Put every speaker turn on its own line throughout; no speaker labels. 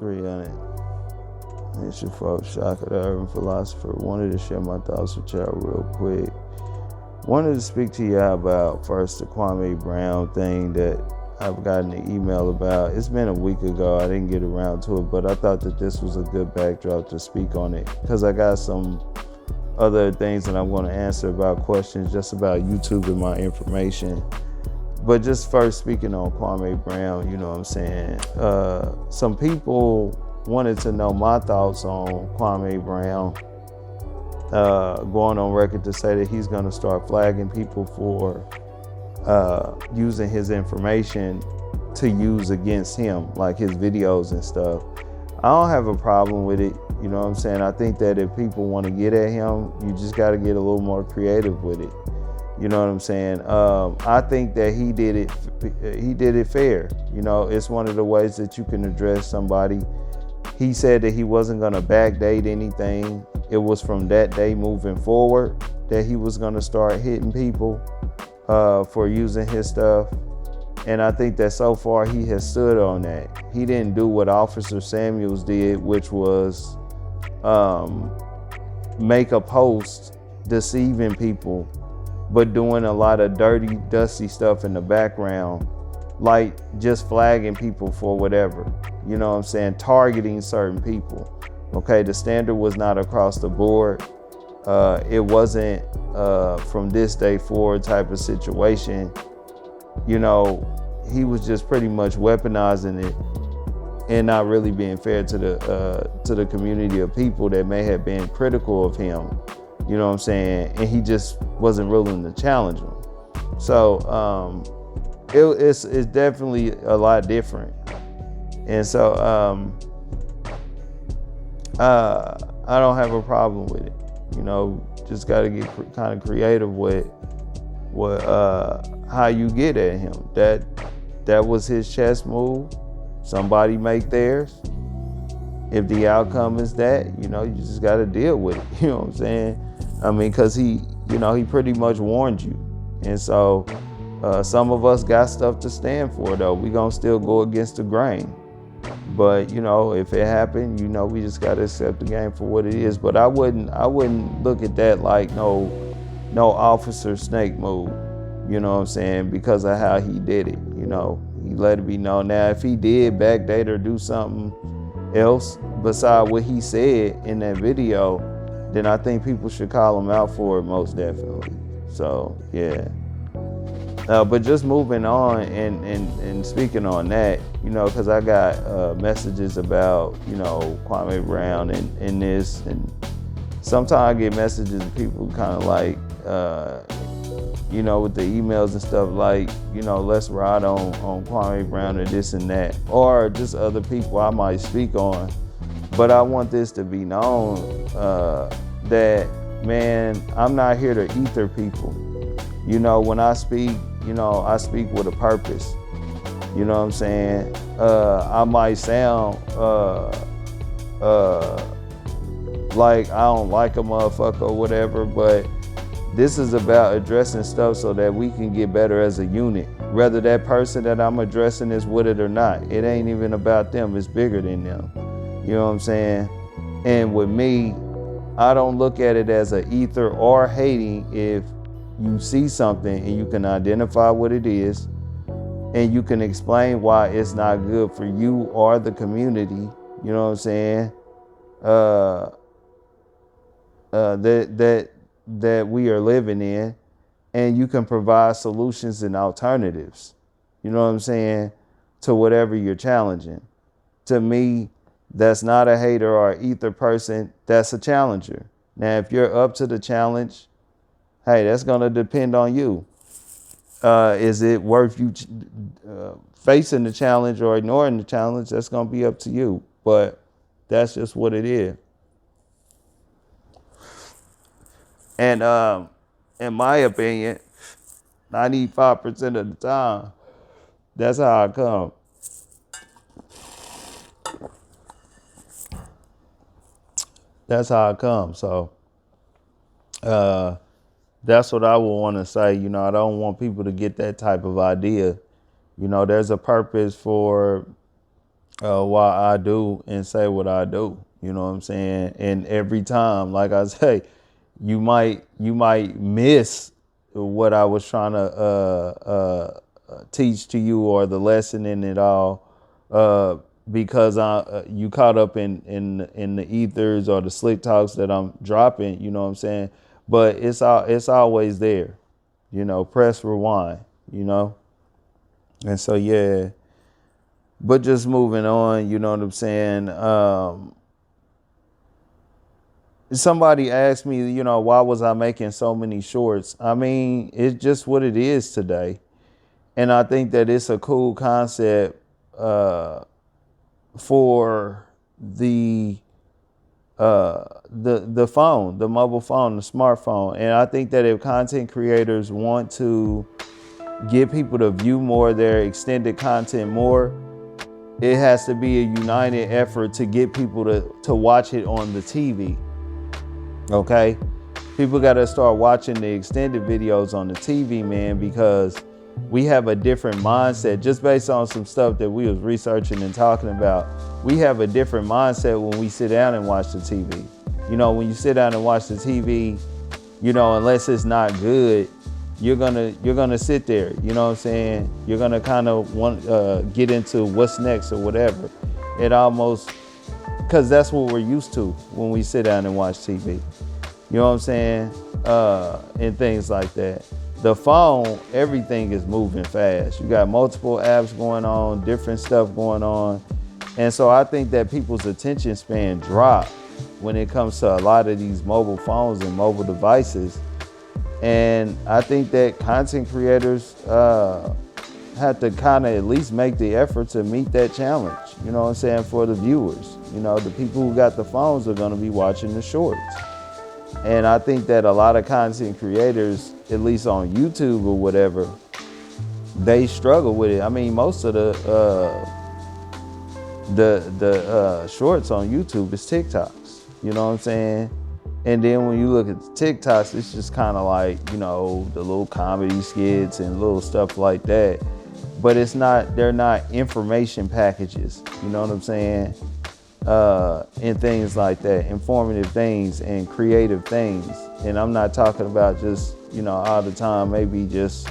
300. It's your folks, Shaka the Urban Philosopher. Wanted to share my thoughts with y'all real quick. Wanted to speak to y'all about first the Kwame Brown thing that I've gotten an email about. It's been a week ago. I didn't get around to it, but I thought that this was a good backdrop to speak on it because I got some other things that I'm going to answer about questions just about YouTube and my information. But just first speaking on Kwame Brown, you know what I'm saying? Some people wanted to know my thoughts on Kwame Brown going on record to say that he's going to start flagging people for using his information to use against him, like his videos and stuff. I don't have a problem with it. You know what I'm saying? I think that if people want to get at him, you just got to get a little more creative with it. You know what I'm saying? I think that he did it fair. You know, it's one of the ways that you can address somebody. He said that he wasn't going to backdate anything. It was from that day moving forward that he was going to start hitting people for using his stuff. And I think that so far he has stood on that. He didn't do what Officer Samuels did, which was make a post deceiving people, but doing a lot of dirty, dusty stuff in the background, like just flagging people for whatever, you know what I'm saying, targeting certain people. Okay, the standard was not across the board. It wasn't from this day forward type of situation. You know, he was just pretty much weaponizing it and not really being fair to the community of people that may have been critical of him. You know what I'm saying? And he just wasn't willing to challenge them. So it's definitely a lot different. And so I don't have a problem with it. You know, just got to get kind of creative with how you get at him. That was his chess move. Somebody make theirs. If the outcome is that, you know, you just got to deal with it. You know what I'm saying? I mean, because he pretty much warned you. And so some of us got stuff to stand for, though. We going to still go against the grain. But, you know, if it happened, you know, we just got to accept the game for what it is. But I wouldn't look at that like no Officer Snake move, you know what I'm saying, because of how he did it. You know, he let it be known. Now, if he did backdate or do something else besides what he said in that video, then I think people should call him out for it most definitely. So, yeah. But just moving on and speaking on that, you know, because I got messages about, you know, Kwame Brown and this, and sometimes I get messages of people kind of like, you know, with the emails and stuff like, you know, let's ride on Kwame Brown or this and that, or just other people I might speak on. But I want this to be known that, man, I'm not here to ether people. You know, when I speak, you know, I speak with a purpose. You know what I'm saying? I might sound like I don't like a motherfucker or whatever, but this is about addressing stuff so that we can get better as a unit. Whether that person that I'm addressing is with it or not, it ain't even about them. It's bigger than them. You know what I'm saying? And with me, I don't look at it as a ether or hating. If you see something and you can identify what it is and you can explain why it's not good for you or the community, you know what I'm saying? That we are living in, and you can provide solutions and alternatives, you know what I'm saying, to whatever you're challenging. To me, that's not a hater or ether person, that's a challenger. Now, if you're up to the challenge, hey, that's gonna depend on you. Is it worth you facing the challenge or ignoring the challenge? That's gonna be up to you, but that's just what it is. And in my opinion, 95% of the time, that's how I come. That's how I come. So that's what I would want to say. You know, I don't want people to get that type of idea. You know, there's a purpose for why I do and say what I do. You know what I'm saying? And every time, like I say, you might miss what I was trying to teach to you, or the lesson in it all, because you caught up in the ethers or the slick talks that I'm dropping. You know what I'm saying? But it's always there. Press rewind. And so yeah. But just moving on, you know what I'm saying? Somebody asked me, why was I making so many shorts? I mean, it's just what it is today. And I think that it's a cool concept for the phone, the mobile phone, the smartphone. And I think that if content creators want to get people to view more of their extended content more, it has to be a united effort to get people to watch it on the TV. Okay? People got to start watching the extended videos on the TV, man, because we have a different mindset just based on some stuff that we was researching and talking about. We have a different mindset when we sit down and watch the TV. When you sit down and watch the TV, unless it's not good, you're gonna sit there. You know what I'm saying? You're gonna kind of want get into what's next or whatever. It almost, because that's what we're used to when we sit down and watch TV. You know what I'm saying? And things like that. The phone, everything is moving fast. You got multiple apps going on, different stuff going on. And so I think that people's attention span drop when it comes to a lot of these mobile phones and mobile devices. And I think that content creators have to kind of at least make the effort to meet that challenge. You know what I'm saying? For the viewers. The people who got the phones are going to be watching the shorts. And I think that a lot of content creators, at least on YouTube or whatever, they struggle with it. I mean, most of the shorts on YouTube is TikToks. You know what I'm saying? And then when you look at the TikToks, it's just kind of like, the little comedy skits and little stuff like that. But they're not information packages. You know what I'm saying? And things like that, informative things and creative things. And I'm not talking about just, all the time, maybe just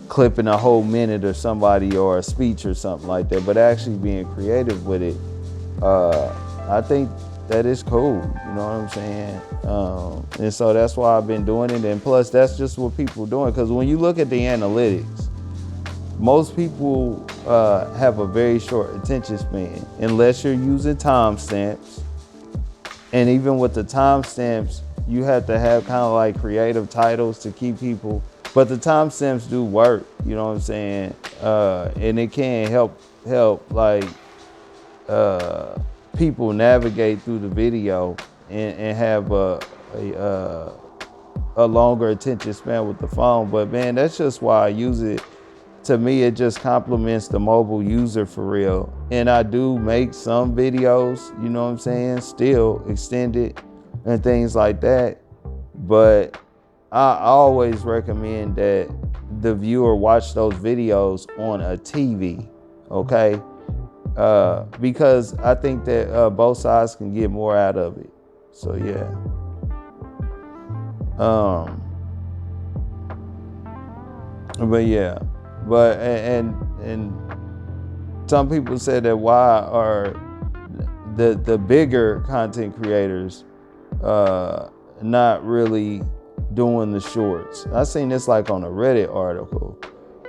clipping a whole minute or somebody or a speech or something like that, but actually being creative with it. I think that is cool. You know what I'm saying? And so that's why I've been doing it. And plus, that's just what people are doing. Because when you look at the analytics, most people have a very short attention span, unless you're using timestamps. And even with the timestamps, you have to have kind of like creative titles to keep people. But the timestamps do work, you know what I'm saying? And it can help like people navigate through the video and have a longer attention span with the phone. But man, that's just why I use it. To me, it just complements the mobile user for real. And I do make some videos, you know what I'm saying, still extended and things like that. But I always recommend that the viewer watch those videos on a TV, okay? Because I think that both sides can get more out of it. So yeah. But yeah. But and some people said that why are the bigger content creators not really doing the shorts? I seen this like on a Reddit article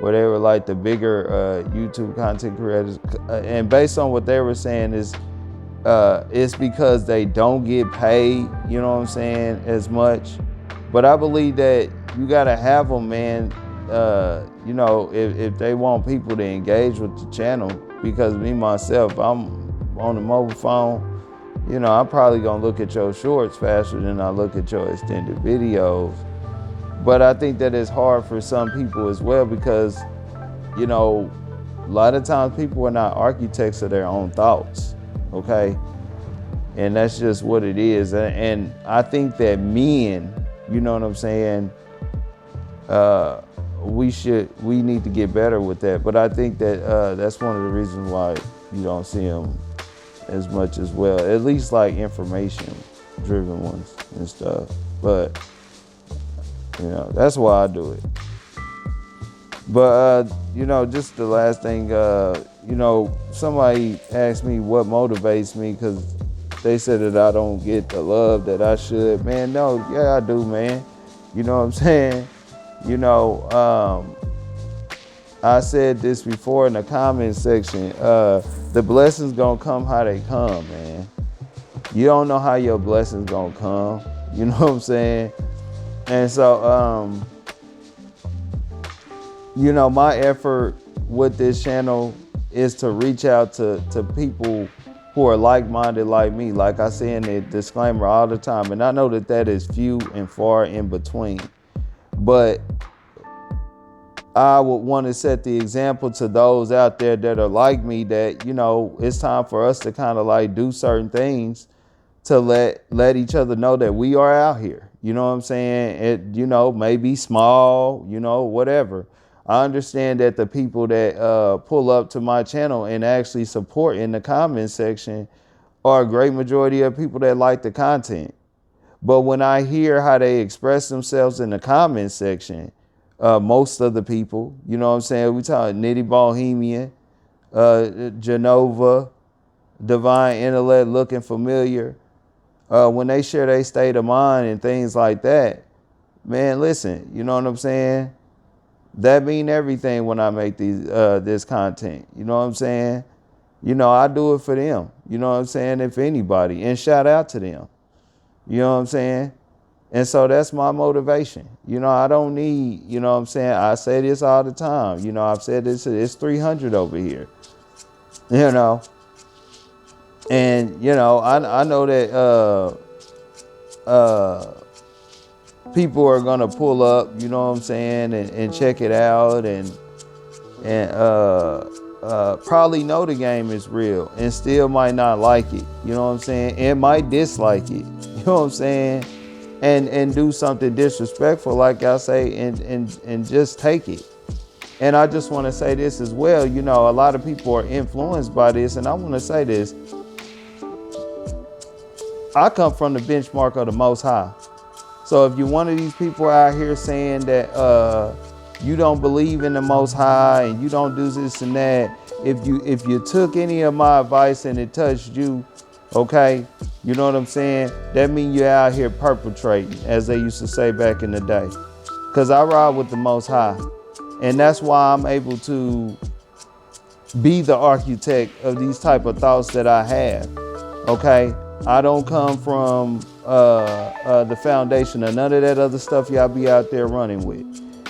where they were like the bigger YouTube content creators, and based on what they were saying is it's because they don't get paid, you know what I'm saying, as much. But I believe that you gotta have them, man. If they want people to engage with the channel, because me myself, I'm on the mobile phone, I'm probably gonna look at your shorts faster than I look at your extended videos. But I think that it's hard for some people as well, because a lot of times people are not architects of their own thoughts, okay? And that's just what it is. And I think that men, you know what I'm saying, we need to get better with that. But I think that that's one of the reasons why you don't see them as much as well. At least like information driven ones and stuff. But that's why I do it. But just the last thing, somebody asked me what motivates me, because they said that I don't get the love that I should. Man, no, yeah, I do, man. You know what I'm saying? I said this before in the comment section. The blessings gonna come how they come, man. You don't know how your blessings gonna come. You know what I'm saying? And so, my effort with this channel is to reach out to people who are like-minded like me. Like I say in the disclaimer all the time, and I know that is few and far in between. But I would want to set the example to those out there that are like me, that, it's time for us to kind of like do certain things to let each other know that we are out here. You know what I'm saying? It, maybe small, whatever. I understand that the people that pull up to my channel and actually support in the comment section are a great majority of people that like the content. But when I hear how they express themselves in the comment section, most of the people, you know what I'm saying? We talk Nitty Bohemian, Genova, Divine Intellect, Looking Familiar. When they share their state of mind and things like that, man, listen, you know what I'm saying? That mean everything when I make this content. You know what I'm saying? I do it for them. You know what I'm saying? If anybody. And shout out to them. You know what I'm saying? And so that's my motivation. I don't need, you know what I'm saying? I say this all the time. I've said this, it's 300 over here. And, I know that people are going to pull up, you know what I'm saying, and check it out and probably know the game is real and still might not like it. You know what I'm saying? And might dislike it. You know what I'm saying? And do something disrespectful, like I say, and just take it. And I just want to say this as well. A lot of people are influenced by this, and I want to say this. I come from the benchmark of the Most High. So if you're one of these people out here saying that you don't believe in the Most High and you don't do this and that, if you took any of my advice and it touched you, okay, you know what I'm saying? That means you're out here perpetrating, as they used to say back in the day. Because I ride with the Most High. And that's why I'm able to be the architect of these type of thoughts that I have, okay? I don't come from the foundation of none of that other stuff y'all be out there running with.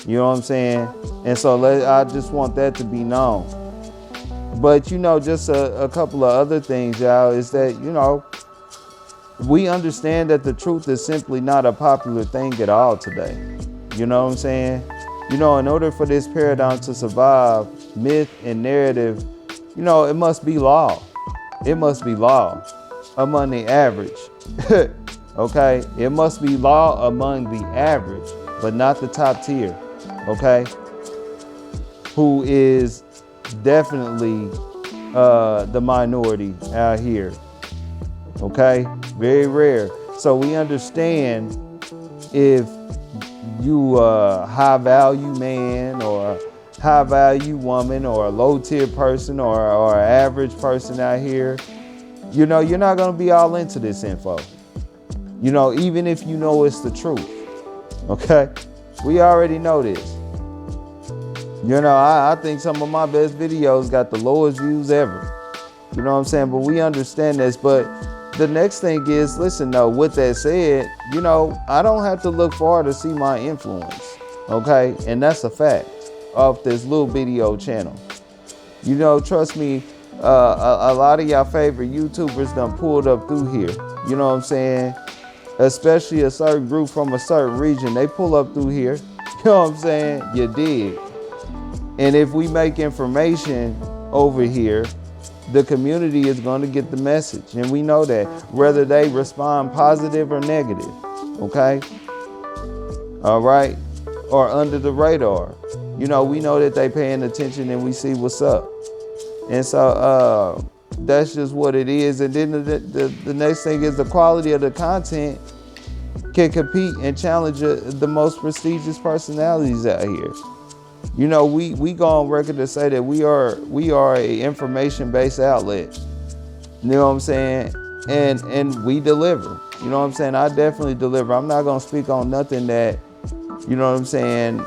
You know what I'm saying? And so I just want that to be known. But, just a couple of other things, y'all, is that, we understand that the truth is simply not a popular thing at all today. You know what I'm saying? In order for this paradigm to survive, myth and narrative, it must be law. It must be law among the average. Okay? It must be law among the average, but not the top tier. Okay? Who is definitely the minority out here. Okay? Very rare. So we understand if you a high value man or high value woman or a low tier person or an average person out here, you're not going to be all into this info. Even if you know it's the truth. Okay? We already know this. I think some of my best videos got the lowest views ever. You know what I'm saying? But we understand this. But the next thing is, listen, though, with that said, I don't have to look far to see my influence. Okay? And that's a fact off this little video channel. Trust me, a lot of y'all favorite YouTubers done pulled up through here. You know what I'm saying? Especially a certain group from a certain region. They pull up through here. You know what I'm saying? You dig. And if we make information over here, the community is going to get the message. And we know that, whether they respond positive or negative. Okay? All right? Or under the radar. We know that they paying attention and we see what's up. And so that's just what it is. And then the next thing is the quality of the content can compete and challenge the most prestigious personalities out here. You know, we go on record to say that we are a information based outlet. You know what I'm saying? And we deliver. You know what I'm saying? I definitely deliver. I'm not gonna speak on nothing that, you know what I'm saying,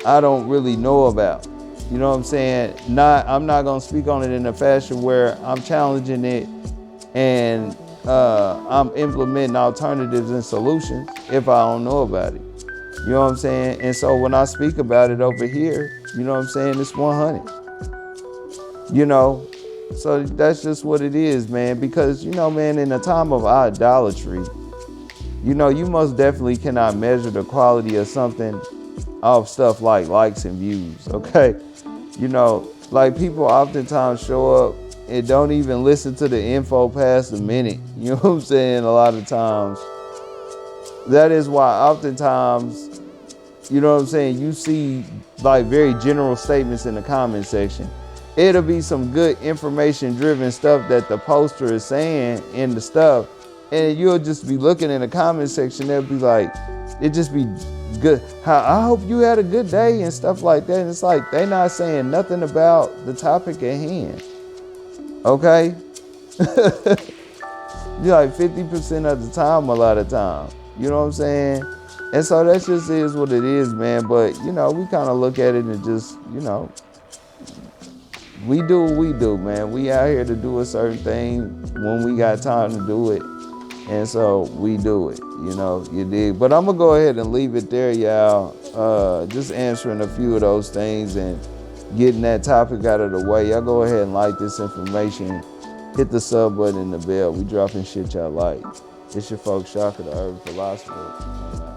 I don't really know about. You know what I'm saying? I'm not gonna speak on it in a fashion where I'm challenging it and I'm implementing alternatives and solutions if I don't know about it. You know what I'm saying? And so when I speak about it over here, you know what I'm saying, it's 100. You know, so that's just what it is, man. Because, you know, man, in a time of idolatry, you know, you most definitely cannot measure the quality of something off stuff like likes and views, okay? You know, like people oftentimes show up and don't even listen to the info past a minute. You know what I'm saying? A lot of times. That is why oftentimes, you know what I'm saying, you see like very general statements in the comment section. It'll be some good information driven stuff that the poster is saying in the stuff. And you'll just be looking in the comment section, they'll be like, it just be good. I hope you had a good day and stuff like that. And it's like, they're not saying nothing about the topic at hand. Okay? You're like 50% of the time, a lot of time. You know what I'm saying? And so that just is what it is, man. But, you know, we kind of look at it and just, you know, we do what we do, man. We out here to do a certain thing when we got time to do it. And so we do it, you know, you dig. But I'm going to go ahead and leave it there, y'all. Just answering a few of those things and getting that topic out of the way. Y'all go ahead and like this information. Hit the sub button and the bell. We dropping shit y'all like. It's your folks, Shaka, the Urban Philosopher.